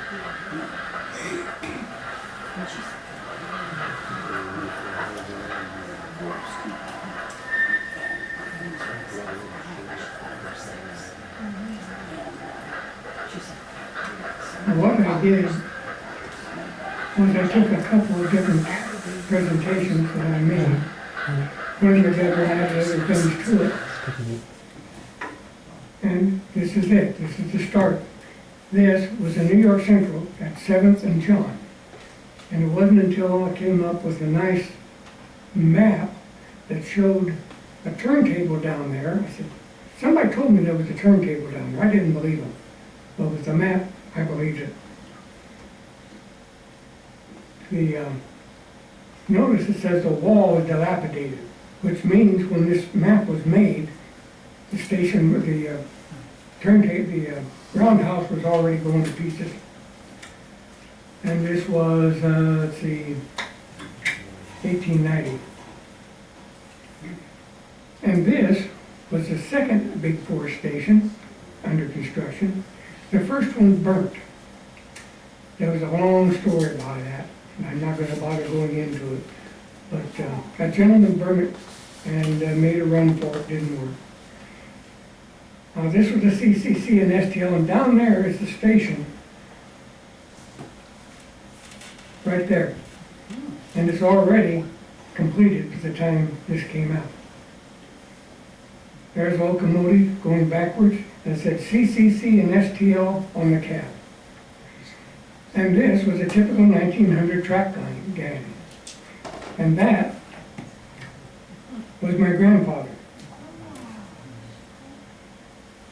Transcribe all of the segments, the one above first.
What I did was I took a couple of different presentations that I made, put them together and added other things to it. And this is it. This is the start. This was in New York Central at 7th and John. And it wasn't until I came up with a nice map that showed a turntable down there. I said, somebody told me there was a turntable down there. I didn't believe them. But with the map, I believed it. Notice it says the wall is dilapidated, which means when this map was made, the station, the turntable, the roundhouse was already going to pieces. And this was, let's see, 1890. And this was the second Big Four station under construction. The first one burnt. There was a long story about that, and I'm not going to bother going into it. But that gentleman burned it and made a run for it, didn't work. Now this was the CCC and STL, and down there is the station. Right there. And it's already completed at the time this came out. There's a locomotive going backwards that said CCC and STL on the cab. And this was a typical 1900 track gang. And that was my grandfather.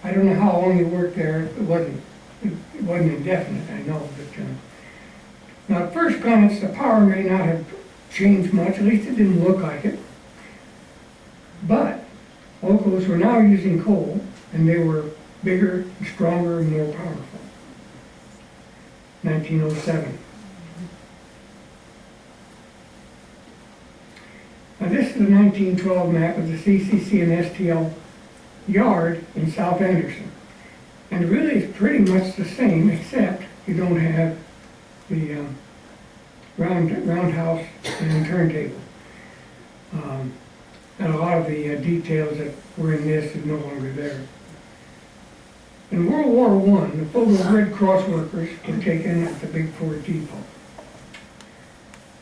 I don't know how long he worked there. It wasn't indefinite, I know. But now at first glance, the power may not have changed much. At least it didn't look like it. But locals were now using coal, and they were bigger, stronger, and more powerful. 1907. Now this is the 1912 map of the CCC and STL yard in South Anderson. And really it's pretty much the same, except you don't have the roundhouse and turntable. And a lot of the details that were in this is no longer there. In World War I, the Photo Red Cross workers were taken at the Big Four depot.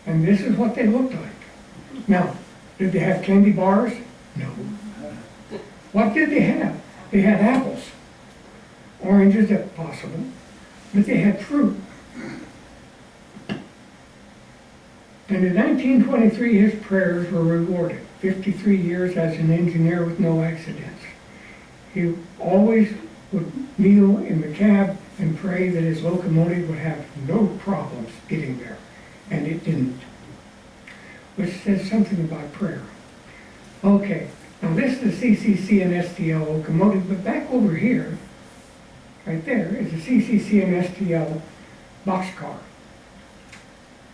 And this is what they looked like. Now, did they have candy bars? No. What did they have? They had apples, oranges if possible, but they had fruit. And in 1923, his prayers were rewarded. 53 years as an engineer with no accidents. He always would kneel in the cab and pray that his locomotive would have no problems getting there. And it didn't. Which says something about prayer. Okay, now this is the CCC and STL locomotive, but back over here, right there, is the CCC and STL boxcar.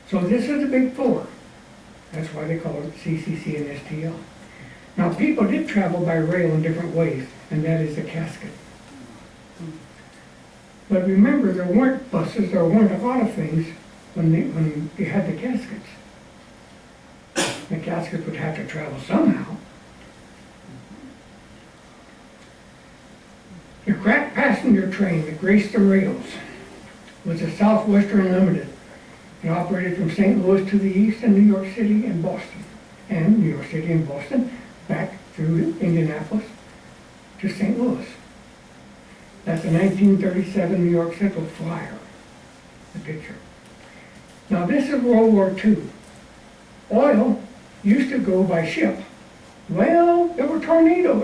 So this is the Big Four. That's why they call it CCC and STL. Now people did travel by rail in different ways, and that is the casket. But remember, there weren't buses, there weren't a lot of things when they had the caskets. The caskets would have to travel somehow. The crack passenger train that graced the rails was the Southwestern Limited. It operated from St. Louis to the east and New York City and Boston. And New York City and Boston back through Indianapolis to St. Louis. That's the 1937 New York Central Flyer, the picture. Now this is World War II. Oil used to go by ship. Well, there were torpedoes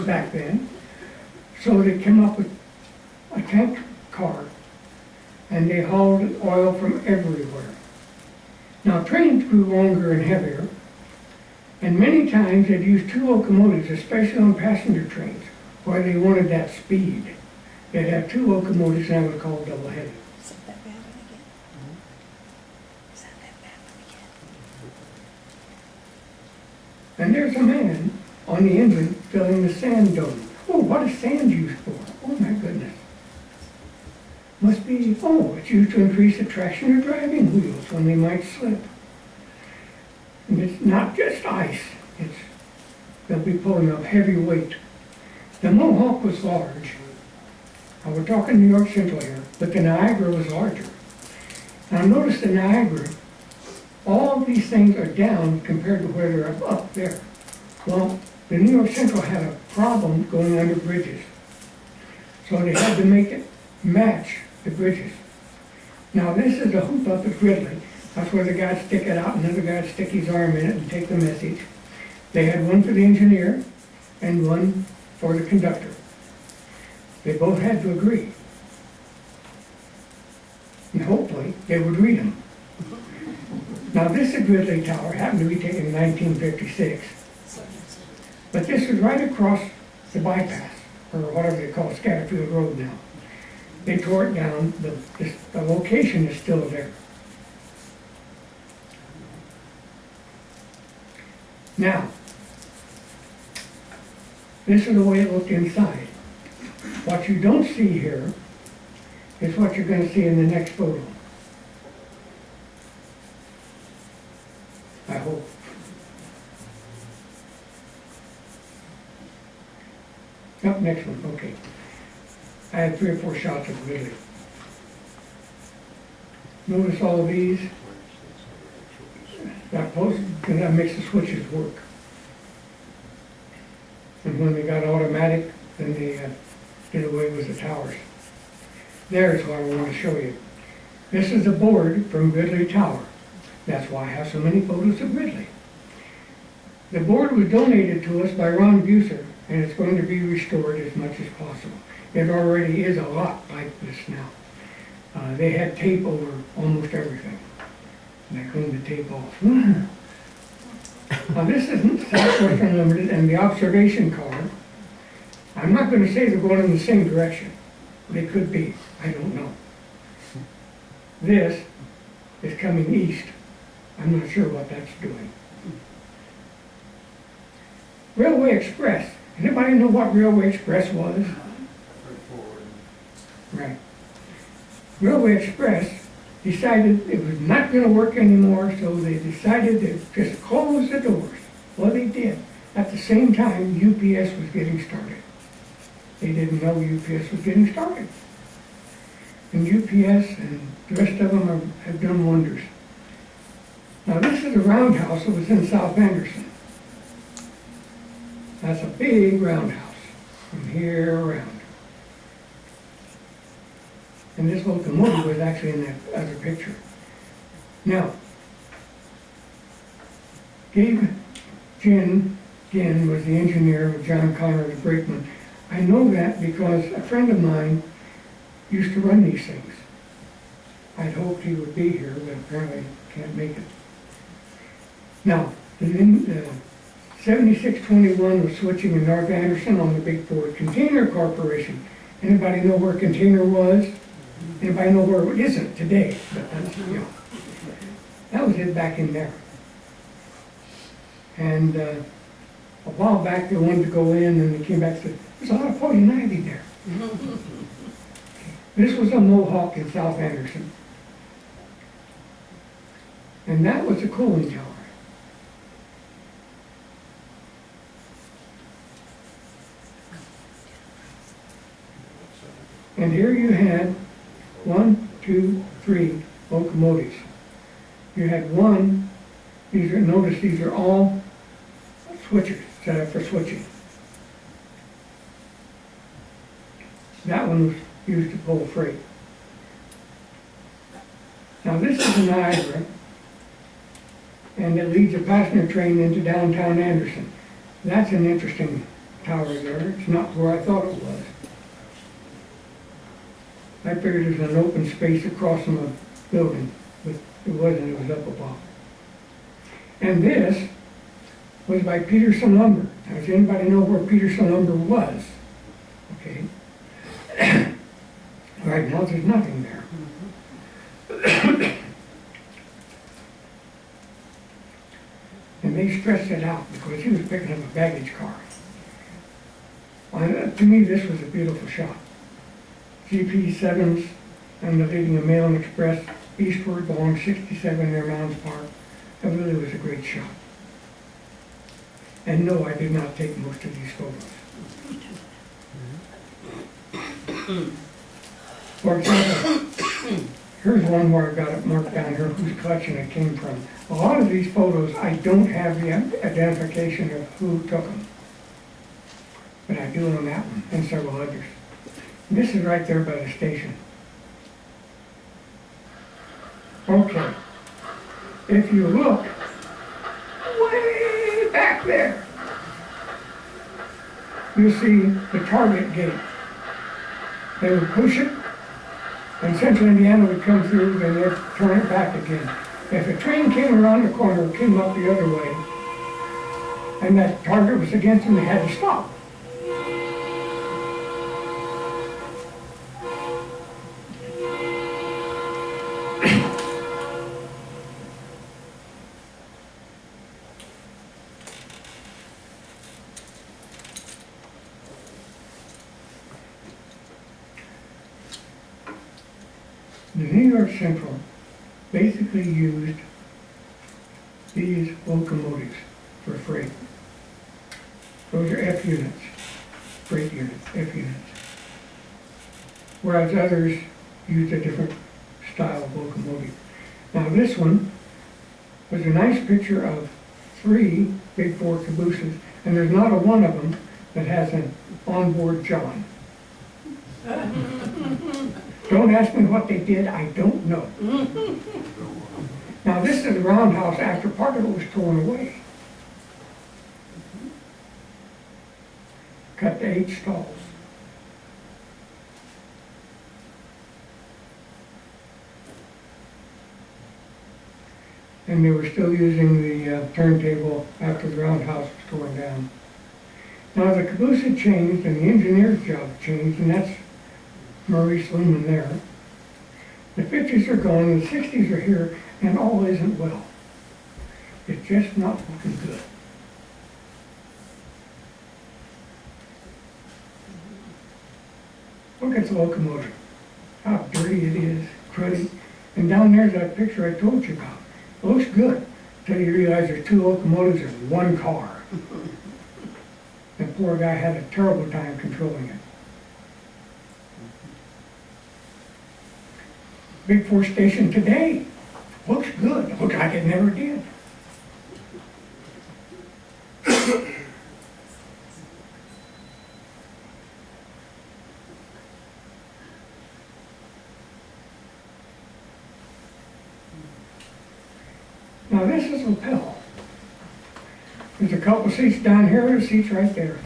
back then. So they came up with a tank car, and they hauled oil from everywhere. Now trains grew longer and heavier, and many times they'd use two locomotives, especially on passenger trains, where they wanted that speed. They'd have two locomotives, and I would call it double headed. Is that that bad one again? Is that that bad one again? And there's a man on the engine filling the sand dome. Oh, what is sand used for? Oh my goodness. Must be, oh, it's used to increase the traction of driving wheels when they might slip. And it's not just ice, it's, they'll be pulling up heavy weight. The Mohawk was large. Now we're talking New York Central here, but the Niagara was larger. Now notice the Niagara, all of these things are down compared to where they're up there. Well, the New York Central had a problem going under bridges. So they had to make it match the bridges. Now this is a hoop up at Gridley. That's where the guy stick it out and another guy stick his arm in it and take the message. They had one for the engineer and one for the conductor. They both had to agree. And hopefully they would read them. Now this is Gridley Tower, happened to be taken in 1956. But this is right across the bypass, or whatever they call Scatterfield Road now. They tore it down, the location is still there. Now, this is the way it looked inside. What you don't see here is what you're going to see in the next photo. I hope. Up next one, okay. I had 3 or 4 shots of Gridley. Notice all of these. That post, because that makes the switches work. And when they got automatic, then they did away with the towers. There's what I want to show you. This is a board from Gridley Tower. That's why I have so many photos of Gridley. The board was donated to us by Ron Buser, and it's going to be restored as much as possible. It already is a lot like this now. They had tape over almost everything. And I cleaned the tape off. Now this isn't Southwest Unlimited and the observation car. I'm not going to say they're going in the same direction. They could be. I don't know. This is coming east. I'm not sure what that's doing. Railway Express. Anybody know what Railway Express was? Right. Railway Express decided it was not going to work anymore, so they decided to just close the doors. Well, they did. At the same time, UPS was getting started. They didn't know UPS was getting started. And UPS and the rest of them have done wonders. Now, this is a roundhouse that was in South Anderson. That's a big roundhouse from here around. And this locomotive was actually in that other picture. Now, Gabe Ginn was the engineer with John Connor, the brakeman. I know that because a friend of mine used to run these things. I'd hoped he would be here, but apparently can't make it. Now, the 7621 was switching in North Anderson on the big Ford Container Corporation. Anybody know where Container was? Anybody know where it isn't today? But that's, you know, that was it back in there. And a while back they wanted to go in and they came back and said, there's a lot of poison ivy there. This was a Mohawk in South Anderson. And that was a cooling tower. And here you had 1, 2, 3 locomotives. You had one, notice these are all switchers, set up for switching. That one was used to pull freight. Now this is a Niagara, and it leads a passenger train into downtown Anderson. That's an interesting tower there. It's not where I thought it was. I figured it was an open space across from a building, but it wasn't, it was up above. And this was by Peterson Lumber. Now, does anybody know where Peterson Lumber was? Okay. Right now, there's nothing there. And they stretched it out because he was picking up a baggage car. Well, to me, this was a beautiful shot. GP7s and the leading a mail and express eastward along 67 near Mounds Park. That really was a great shot. And no, I did not take most of these photos. For example, here's one where I've got it marked down here whose collection it came from. A lot of these photos, I don't have the identification of who took them. But I do on that one and several others. And this is right there by the station. Okay. If you look way back there, you'll see the Target gate. They would push it, and Central Indiana would come through, then they'd turn it back again. If a train came around the corner, came up the other way, and that Target was against them, they had to stop. The New York Central basically used these locomotives for freight. Those are F units, freight units, F units. Whereas others used a different style of locomotive. Now this one was a nice picture of 3 Big 4 cabooses, and there's not a one of them that has an onboard John. Don't ask me what they did, I don't know. Now this is the roundhouse after part of it was torn away. Cut to 8 stalls. And they were still using the turntable after the roundhouse was torn down. Now the caboose had changed and the engineer's job changed, and that's Maurice Lumen there. The 50s are gone, the 60s are here, and all isn't well. It's just not looking good. Look at the locomotive. How dirty it is, cruddy. And down there's that picture I told you about. It looks good until you realize there's 2 locomotives in one car. The poor guy had a terrible time controlling it. Big 4 station today looks good. Looks like it never did. Now this is lapel. There's a couple seats down here, there's seats right there.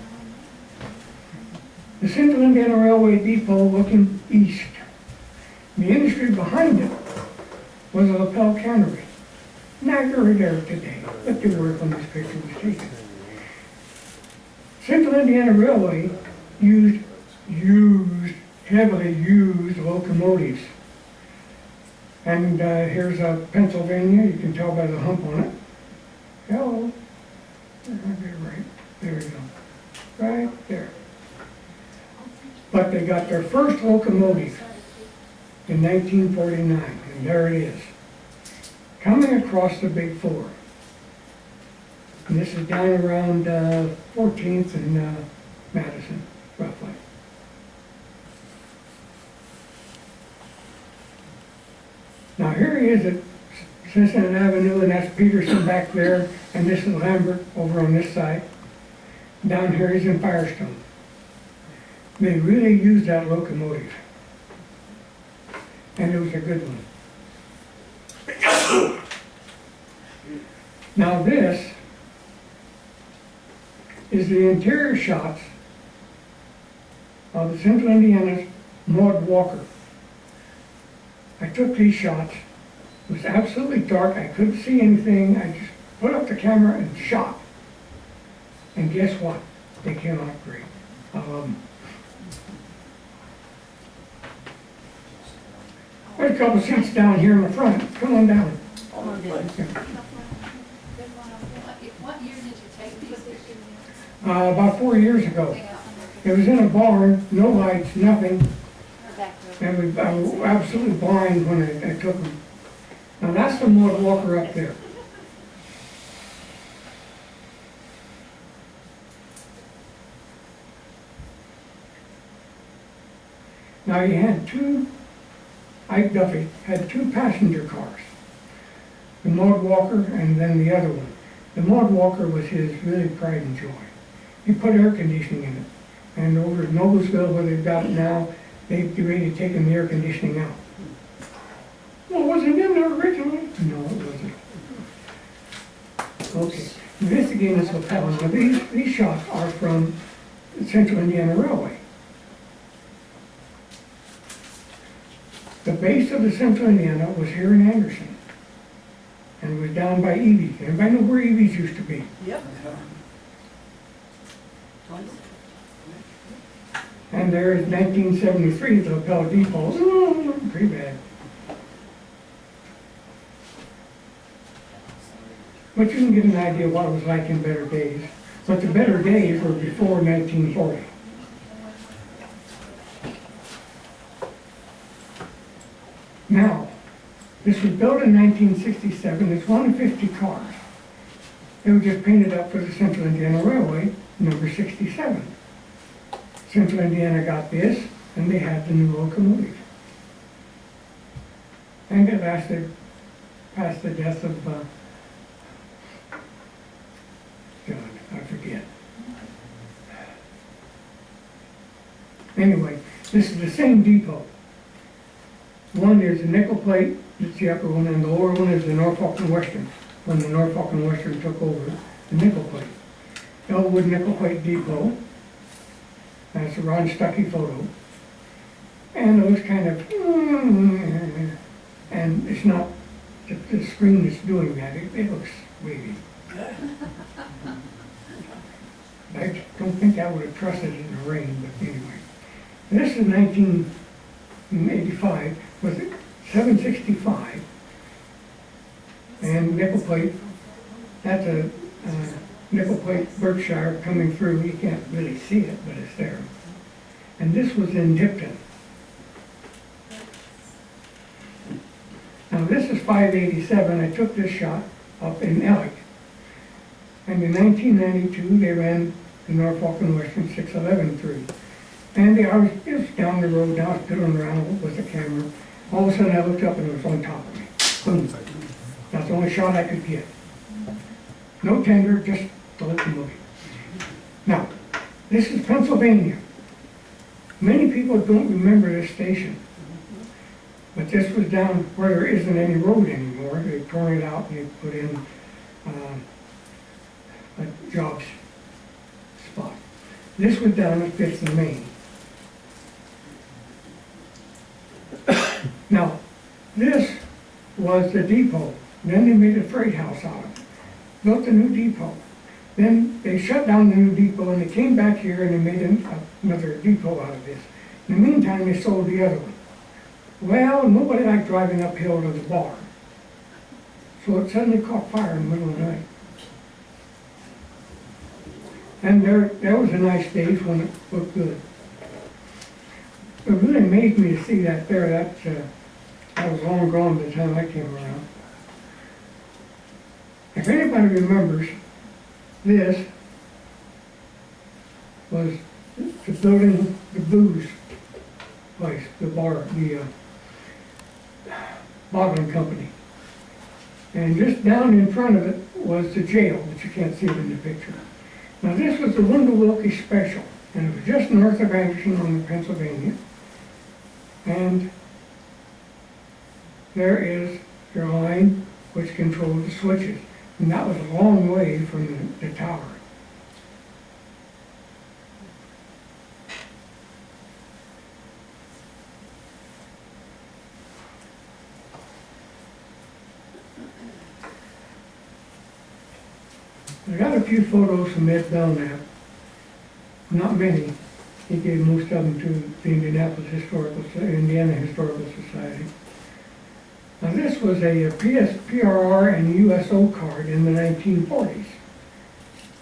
The Central Indiana Railway Depot looking east. The industry behind it was a lapel cannery. Not very there today, but they work on this picture was taken. Central Indiana Railway heavily used locomotives. And here's a Pennsylvania, you can tell by the hump on it. Hello. Right, there we go. Right there. But they got their first locomotive in 1949, and there it is. Coming across the Big 4. And this is down around 14th and Madison, roughly. Now here he is at Cincinnati Avenue, and that's Peterson back there, and this is Lambert over on this side. Down here he's in Firestone. They really used that locomotive. And it was a good one. Now this is the interior shots of the Central Indiana's Maud Walker. I took these shots. It was absolutely dark. I couldn't see anything. I just put up the camera and shot. And guess what? They came out great. I love them. There's a couple seats down here in the front. Come on down. What year did you take these pictures? About 4 years ago. It was in a barn, no lights, nothing. And I was absolutely blind when I took them. Now that's the Mort Walker up there. Now you had Ike Duffy had two passenger cars. The Mort Walker and then the other one. The Mort Walker was his really pride and joy. He put air conditioning in it. And over at Noblesville, where they've got it now, they've already taken the air conditioning out. Well, was it in there originally? No, it wasn't. Okay, this again is lapel. Now these shots are from the Central Indiana Railway. The base of the Central Indiana was here in Anderson. And it was down by Evie's. Everybody know where Evie's used to be? Yep. And there is 1973, the lapel depot. Pretty bad. But you can get an idea what it was like in better days. But the better days were before 1940. Now, this was built in 1967. It's one of 50 cars. It was just painted up for the Central Indiana Railway, number 67. Central Indiana got this, and they had the new locomotive. And it lasted past the death of John, I forget. Anyway, this is the same depot. One is the nickel plate, that's the upper one, and the lower one is the Norfolk and Western, when the Norfolk and Western took over the nickel plate. Elwood Nickel Plate Depot. That's a Ron Stuckey photo. And it was kind of, and it's not, the screen that's doing that, it looks wavy. I don't think I would have trusted it in the rain, but anyway. This is 1985, was it 765? And nickel plate, that's a nickel plate Berkshire coming through. You can't really see it, but it's there. And this was in Tipton. Now this is 587. I took this shot up in Ellick. And in 1992, they ran the Norfolk and Western 611 through. And I was just down the road, I was piddling around with the camera. All of a sudden I looked up and it was on top of me. Boom. That's the only shot I could get. No tender, just the locomotive. Now, this is Pennsylvania. Many people don't remember this station. But this was down where there isn't any road anymore. They tore it out and they put in a jobs spot. This was down at 5th and Main. Now, this was the depot. Then they made a freight house out of it. Built a new depot. Then they shut down the new depot and they came back here and they made another depot out of this. In the meantime, they sold the other one. Well, nobody liked driving uphill to the bar. So it suddenly caught fire in the middle of the night. And there was a nice days when it looked good. It really amazed me to see that there. That was long gone by the time I came around. If anybody remembers, this was the building, the booze place, the bar, the bottling company. And just down in front of it was the jail, but you can't see it in the picture. Now this was the Wendell Wilkie Special, and it was just north of Anderson on the Pennsylvania. And there is your line which controlled the switches. And that was a long way from the tower. I got a few photos from Ed Belknap. Not many. He gave most of them to the Indiana Historical Society. Now this was a PRR and USO card in the 1940s.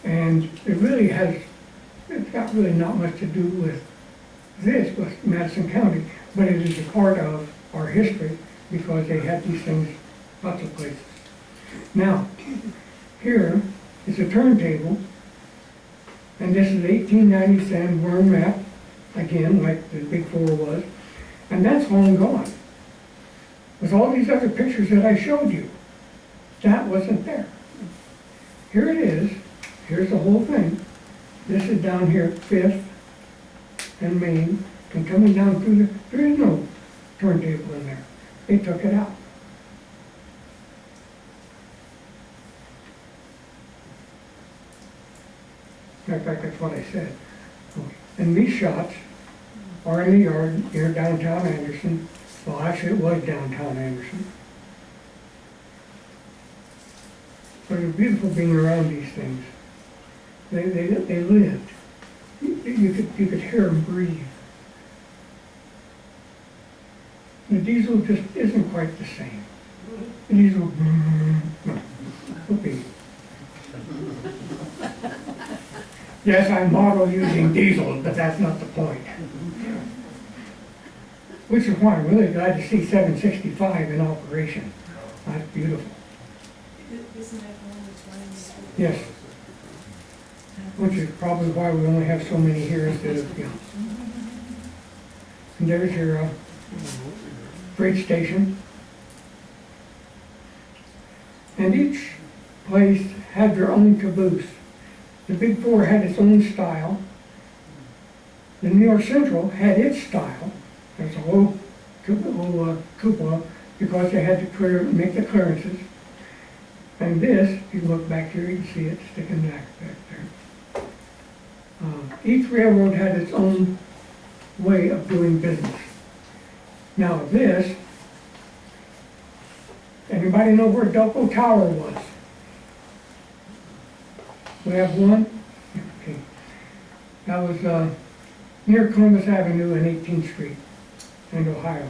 And it really it's got really not much to do with this was Madison County, but it is a part of our history because they had these things lots of places. Now, here is a turntable, and this is 1890 San Juan map, again, like the Big Four was, and that's long gone. With all these other pictures that I showed you, that wasn't there. Here it is, here's the whole thing. This is down here, 5th and Main, and coming down through there is no turntable in there. They took it out. In fact, that's what I said. And these shots are in the yard near downtown Anderson. Well, actually, it was downtown Anderson. But it was beautiful being around these things. They lived. You could hear them breathe. The diesel just isn't quite the same. The diesel, no, could be. Yes, I model using diesel, but that's not the point. Which is why I'm really glad to see 765 in operation. That's beautiful. Isn't that one that's running? Yes. Which is probably why we only have so many here instead of, you know. And there's your freight station. And each place had their own caboose. The Big Four had its own style. The New York Central had its style. There's a whole cupola because they had to make the clearances. And this, if you look back here, you can see it sticking back there. Each railroad had its own way of doing business. Now this, anybody know where Delco Tower was? We have one? Okay. That was near Columbus Avenue and 18th Street in Ohio.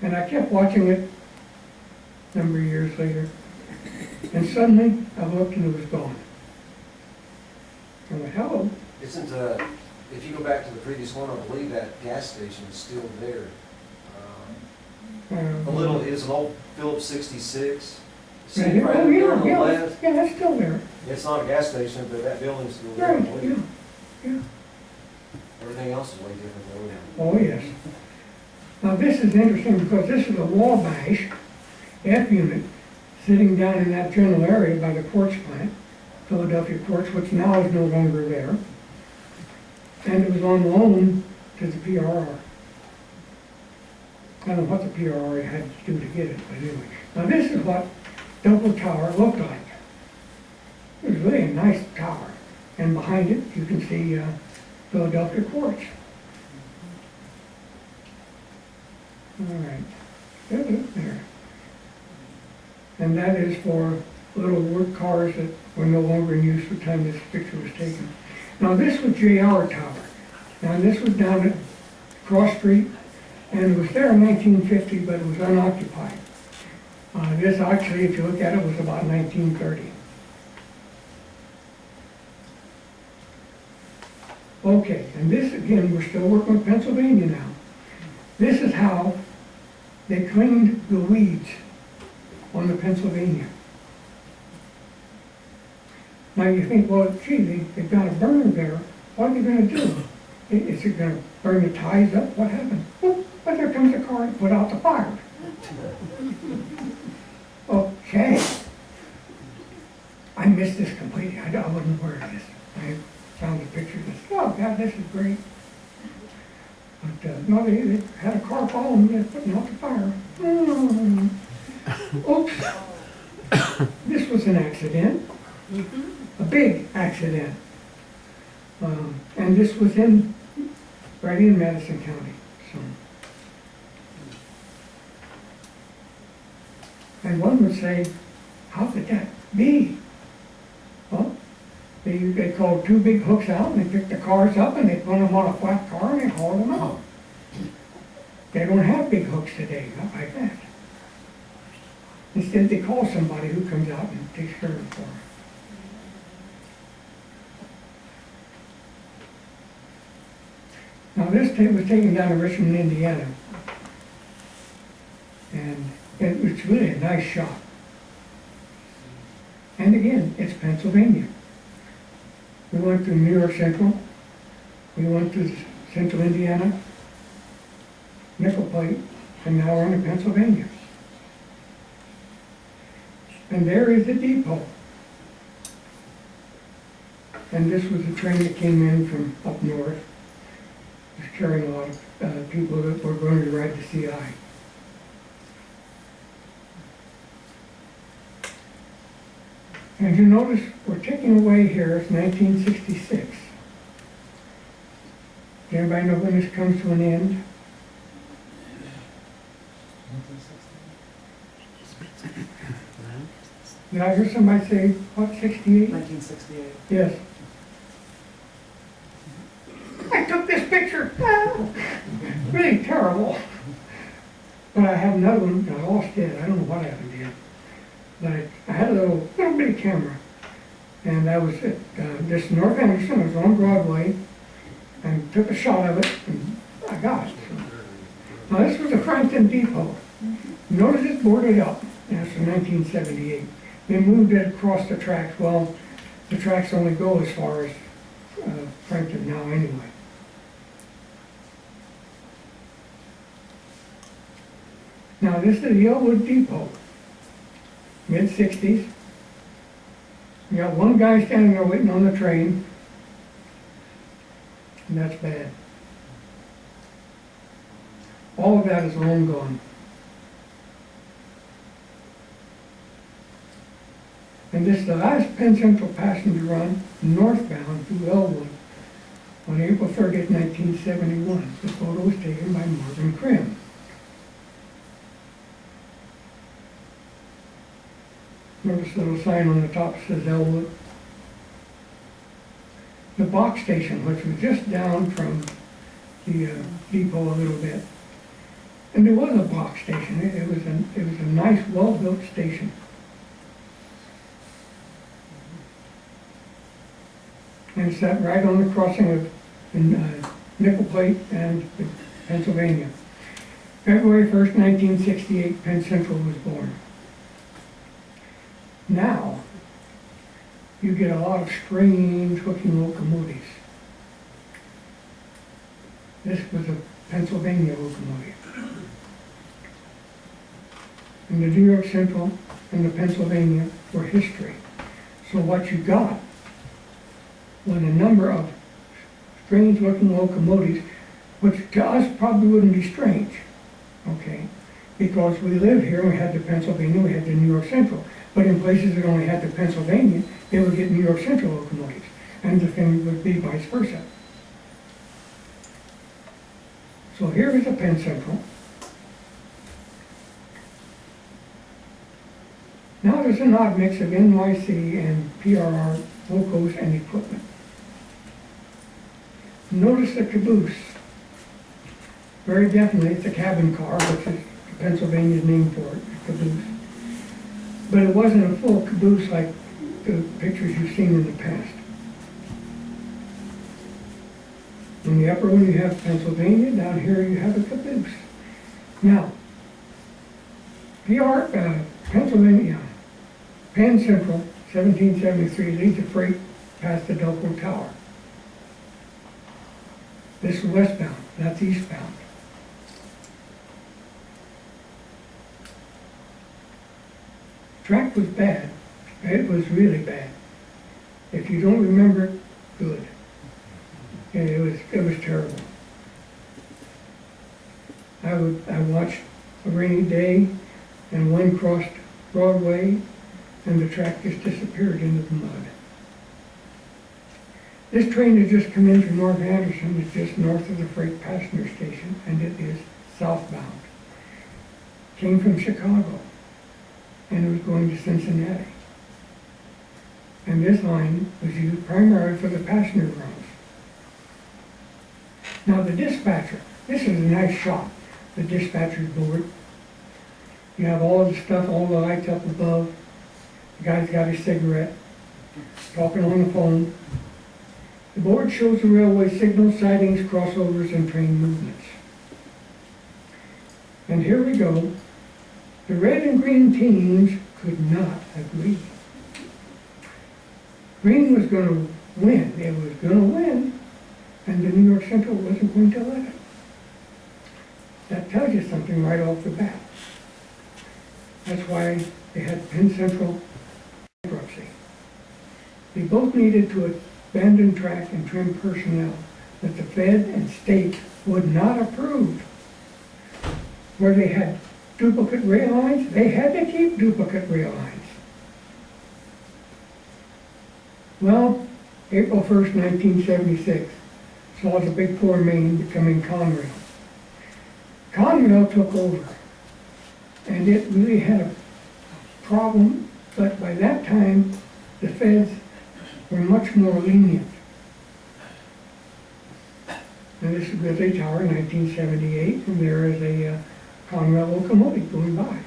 And I kept watching it a number of years later. And suddenly I looked and it was gone. I went, hello. Isn't, if you go back to the previous one, I believe that gas station is still there. A little, it's an old Phillips 66. See, Yeah, right oh, there yeah, on the yeah, left? yeah, that's still there. It's not a gas station, but that building's still there, I Right, yeah, believe. yeah. Everything else is way different though. Oh, yes. Now, this is interesting because this is a Wabash F unit sitting down in that general area by the quartz plant, Philadelphia Quartz, which now is no longer there. And it was on loan to the PRR. I don't know what the PRR had to do to get it, but anyway. Now, this is what Delco Tower looked like. It was really a nice tower. And behind it, you can see Philadelphia Quartz. All right, there. And that is for little work cars that were no longer in use at the time this picture was taken. Now this was JR Tower. Now this was down at Cross Street, and it was there in 1950, but it was unoccupied. This actually, if you look at it, was about 1930. Okay, and this again, we're still working with Pennsylvania now. This is how they cleaned the weeds on the Pennsylvania. Now you think, well, gee, they've got a burner there. What are they going to do? Is it going to burn the ties up? What happened? Well, there comes a car and put out the fire. Okay. I missed this completely. I wasn't aware of this. I found a picture of this. Oh, God, this is great. But no, they had a car following me and putting out the fire. Oops. This was an accident. A big accident. And this was right in Madison County. So. And one would say, how could that be? Well, they called two big hooks out and they picked the cars up and they put them on a flat car and they hauled them out. They don't have big hooks today, not like that. Instead, they call somebody who comes out and takes care of it for them. Now, this tape was taken down in Richmond, Indiana. And it was really a nice shot. And again, it's Pennsylvania. We went to New York Central. We went to Central Indiana, Nickel Plate, and now we're in Pennsylvania. And there is the depot. And this was a train that came in from up north. It was carrying a lot of people that were going to ride the CI. As you notice, we're ticking away here, it's 1966. Does anybody know when this comes to an end? Did I hear somebody say, what, 68? 1968. Yes. I took this picture. Ah, really terrible. But I had another one, I lost it. I don't know what happened to it. But I had a little bitty camera. And I was at this North Anderson, I was on Broadway, and took a shot of it, and I got it. Now this was the Frankton Depot. Notice it's boarded up. That's from 1978. They moved it across the tracks. Well, the tracks only go as far as Frankton now anyway. Now this is the Elwood Depot, mid-60s. You got one guy standing there waiting on the train, and that's bad. All of that is long gone. And this is the last Penn Central passenger run northbound through Elwood on April 30th, 1971. The photo was taken by Marvin Krim. Notice the little sign on the top says Elwood. The box station, which was just down from the depot a little bit. And there was a box station. It was a nice, well-built station. And it sat right on the crossing of Nickel Plate and Pennsylvania. February 1st, 1968, Penn Central was born. Now, you get a lot of strange looking locomotives. This was a Pennsylvania locomotive. And the New York Central and the Pennsylvania were history. So what you got was a number of strange looking locomotives, which to us probably wouldn't be strange, okay? Because we live here, we had the Pennsylvania, we had the New York Central. But in places that only had the Pennsylvania, they would get New York Central locomotives. And the thing would be vice versa. So here is a Penn Central. Now there's an odd mix of NYC and PRR locos and equipment. Notice the caboose. Very definitely it's a cabin car, which is Pennsylvania's name for it, a caboose. But it wasn't a full caboose like the pictures you've seen in the past. In the upper one you have Pennsylvania, down here you have a caboose. Now, Pennsylvania, Penn Central, 1773, leads the freight past the Delco Tower. This is westbound, that's eastbound. Track was bad. It was really bad. If you don't remember it, good. And it was terrible. I watched a rainy day, and one crossed Broadway, and the track just disappeared into the mud. This train has just come in from North Anderson. It's just north of the freight passenger station, and it is southbound. Came from Chicago, and it was going to Cincinnati. And this line was used primarily for the passenger runs. Now the dispatcher, this is a nice shot, the dispatcher's board. You have all the stuff, all the lights up above. The guy's got his cigarette, talking on the phone. The board shows the railway signal sidings, crossovers, and train movements. And here we go. The red and green teams could not agree. Green was going to win. It was going to win, and the New York Central wasn't going to let it. That tells you something right off the bat. That's why they had Penn Central bankruptcy. They both needed to abandon track and trim personnel that the Fed and state would not approve. Where they had duplicate rail lines, they had to keep duplicate rail lines. Well, April 1st, 1976, saw the Big Four Main becoming Conrail. Conrail took over, and it really had a problem, but by that time, the feds were much more lenient. And this is Grizzly Tower, 1978, and there is a Conrail locomotive going by.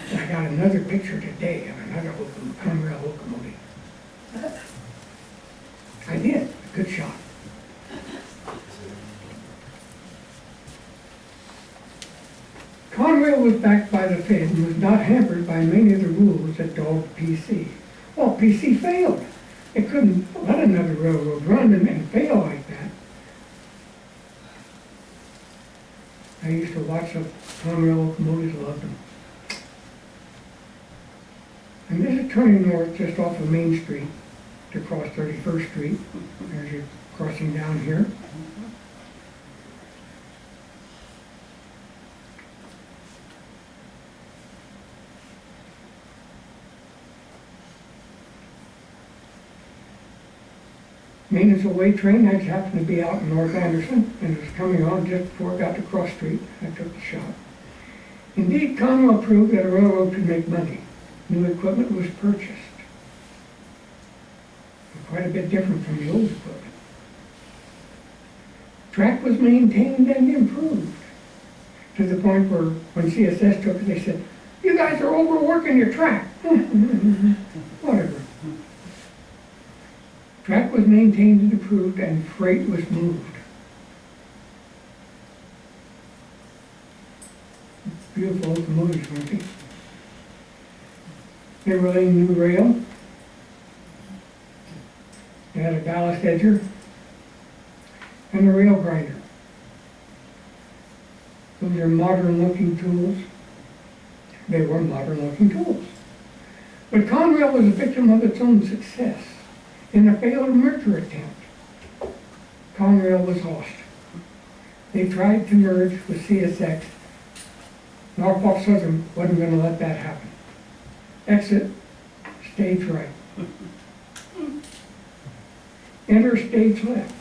And I got another picture today of another Conrail locomotive. I did, good shot. Conrail was backed by the Fed and was not hampered by many of the rules that dogged PC. Well, PC failed. It couldn't let another railroad run and fail like that. I used to watch the Conrail locomotives, loved them. And this is turning north just off of Main Street to cross 31st Street. There's your crossing down here. Maintenance away train, I just happened to be out in North Anderson, and it was coming on just before it got to Cross Street. I took the shot. Indeed, Conrail proved that a railroad could make money. New equipment was purchased. Quite a bit different from the old equipment. Track was maintained and improved, to the point where when CSS took it, they said, "You guys are overworking your track." Whatever. Track was maintained and improved, and freight was moved. Beautiful locomotives, weren't they? They were laying new rail. They had a ballast edger and a rail grinder. Those are modern-looking tools. They were modern-looking tools. But Conrail was a victim of its own success. In a failed merger attempt, Conrail was lost. They tried to merge with CSX. Norfolk Southern wasn't going to let that happen. Exit, stage right. Enter stage left.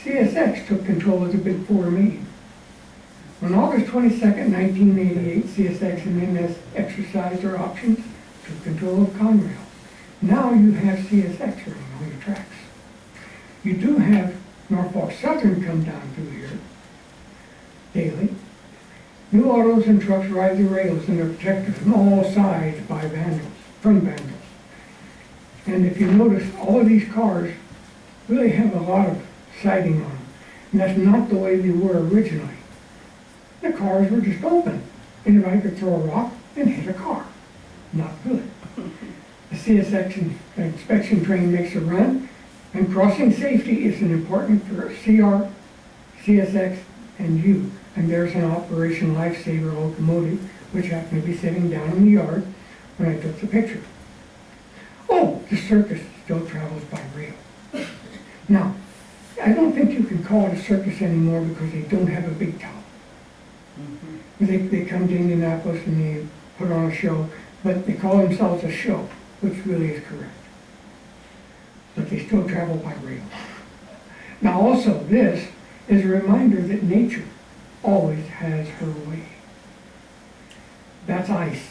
CSX took control of the Big Four Main. On August 22nd, 1988, CSX and NS exercised their options, took control of Conrail. Now you have CSX running on your tracks. You do have Norfolk Southern come down through here daily. New autos and trucks ride the rails, and they're protected from all sides by vandals, from vandals. And if you notice, all of these cars really have a lot of siding on them. And that's not the way they were originally. The cars were just open. Anybody could throw a rock and hit a car. Not good. The CSX inspection train makes a run, and crossing safety is an important for CR, CSX, and you. And there's an Operation Lifesaver locomotive, which happened to be sitting down in the yard when I took the picture. Oh, the circus still travels by rail. Now, I don't think you can call it a circus anymore because they don't have a big top. They come to Indianapolis and they put on a show, but they call themselves a show, which really is correct. But they still travel by rail. Now also, this is a reminder that nature always has her way. That's ice.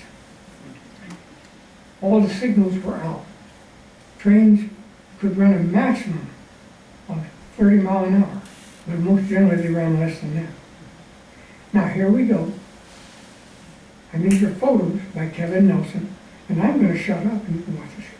All the signals were out. Trains could run a maximum of 30 miles an hour, but most generally they ran less than that. Now here we go. And these are photos by Kevin Nelson, and I'm going to shut up and you can watch the show.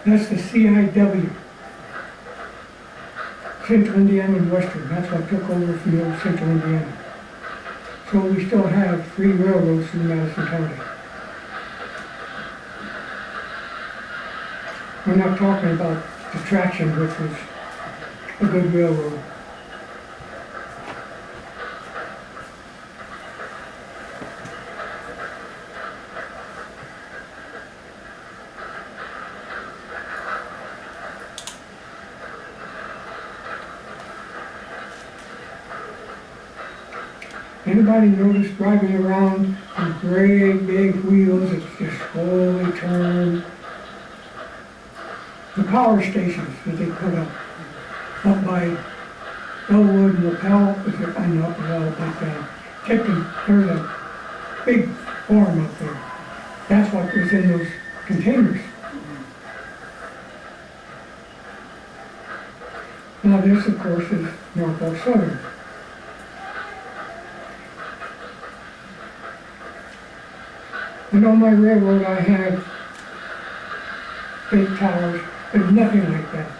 That's the CIW, Central Indiana and Western. That's what took over from the old Central Indiana. So we still have 3 railroads in Madison County. We're not talking about the Traction, which was a good railroad. Anybody notice driving around with great big wheels that just slowly turn? The power stations that they put up by Elwood and Lapel, I know Lapel, but Tipton, there's a big farm up there. That's what was in those containers. Now this, of course, is Norfolk Southern. And on my railroad I have big towers. There's nothing like that.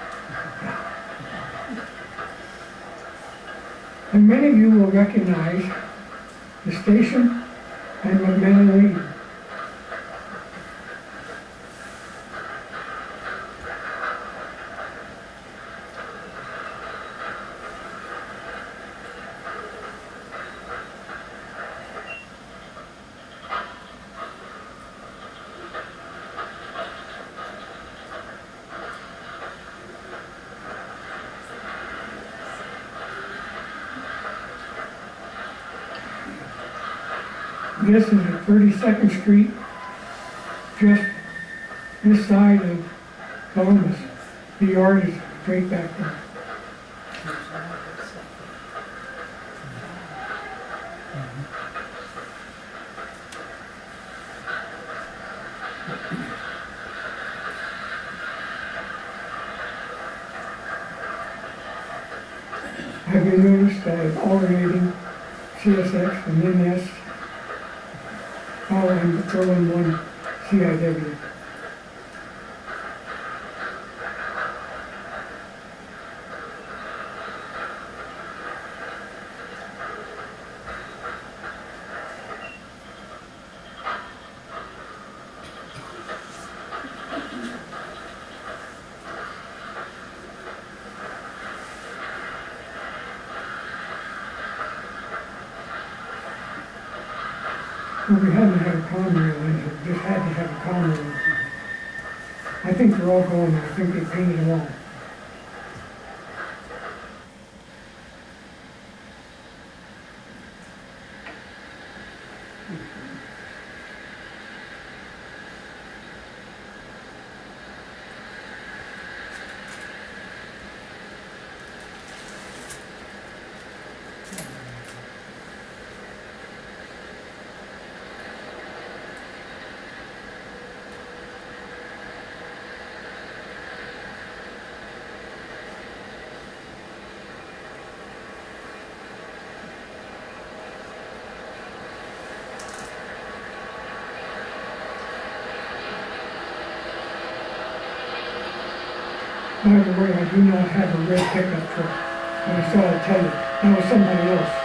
And many of you will recognize the station and McMahon Lee. This is at 32nd Street, just this side of Columbus. The yard is straight back there. Have you noticed that alternating CSX and NS? All in patrolling one CIW. Well, we hadn't had a Conrail engine, just had to have a Conrail. I think they're all going now. I think they painted them all. By the way, I do not have a red pickup truck. And I saw I tell you, that was somebody else.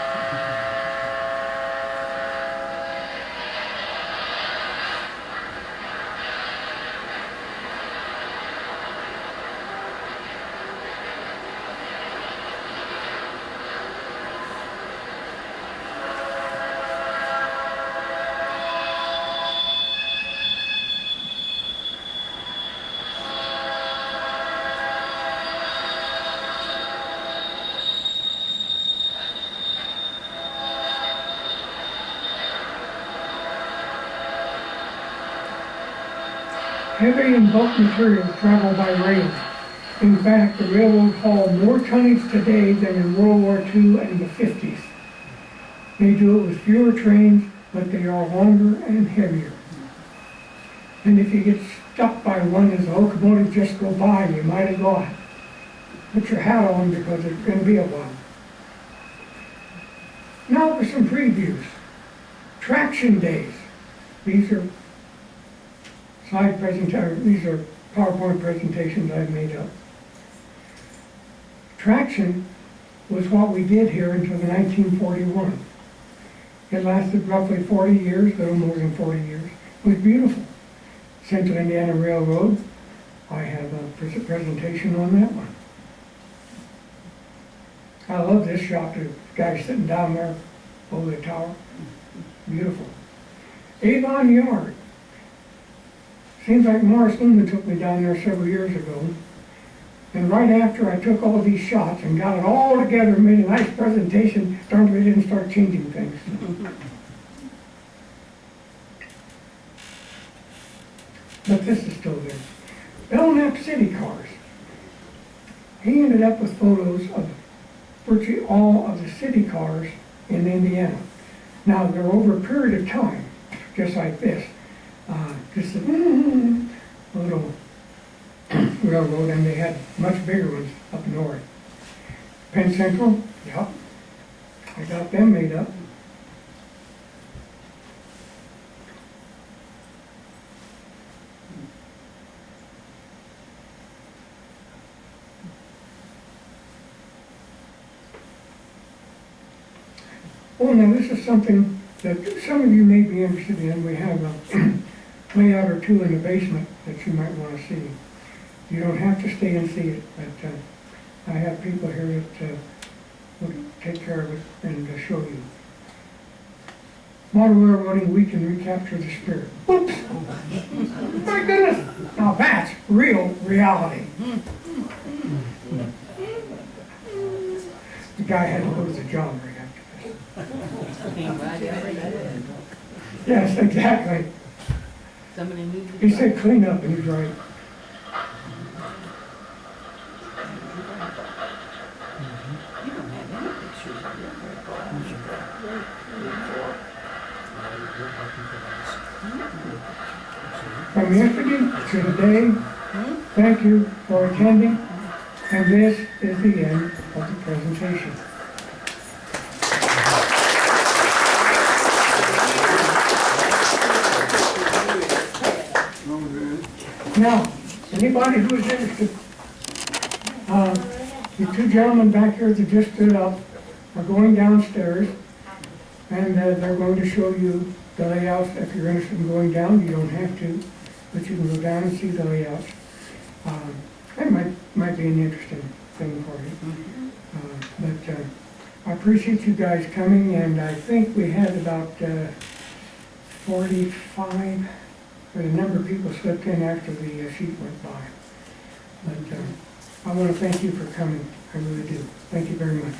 Heavy and bulk materials travel by rail. In fact, the railroad hauled more tonnage today than in World War II and the 50s. They do it with fewer trains, but they are longer and heavier. And if you get stuck by one as the locomotive just go by, you might as well put your hat on because it's going to be a while. Now for some previews. Traction days. These are slide presentation. These are PowerPoint presentations I've made up. Traction was what we did here until the 1941. It lasted roughly 40 years, a little more than 40 years. It was beautiful. Central Indiana Railroad, I have a presentation on that one. I love this shot, the guy sitting down there over the tower. Beautiful. Avon Yard. Seems like Morris Loomis took me down there several years ago. And right after I took all these shots and got it all together and made a nice presentation, darn we didn't start changing things. But this is still there. Belknap City Cars. He ended up with photos of virtually all of the city cars in Indiana. Now, they're over a period of time, just like this. Just a little railroad, and they had much bigger ones up north. Penn Central, yep. I got them made up. Oh, now this is something that some of you may be interested in. We have a layout or two in the basement that you might want to see. You don't have to stay and see it, but I have people here that will take care of it and show you. Model railroading, we can recapture the spirit. Oops! My goodness! Now that's real reality. The guy had to go to the job right after this. Yes, exactly. Somebody needs to. He said clean up, and he's right. You don't have any pictures of your From yesterday to today, thank you for attending, and this is the end of the presentation. Now, anybody who's interested, the two gentlemen back here that just stood up are going downstairs, and they're going to show you the layouts. If you're interested in going down, you don't have to, but you can go down and see the layouts. That might be an interesting thing for you. But I appreciate you guys coming, and I think we had about 45, or the number of people slipped in after the sheet went by. But I want to thank you for coming. I really do. Thank you very much.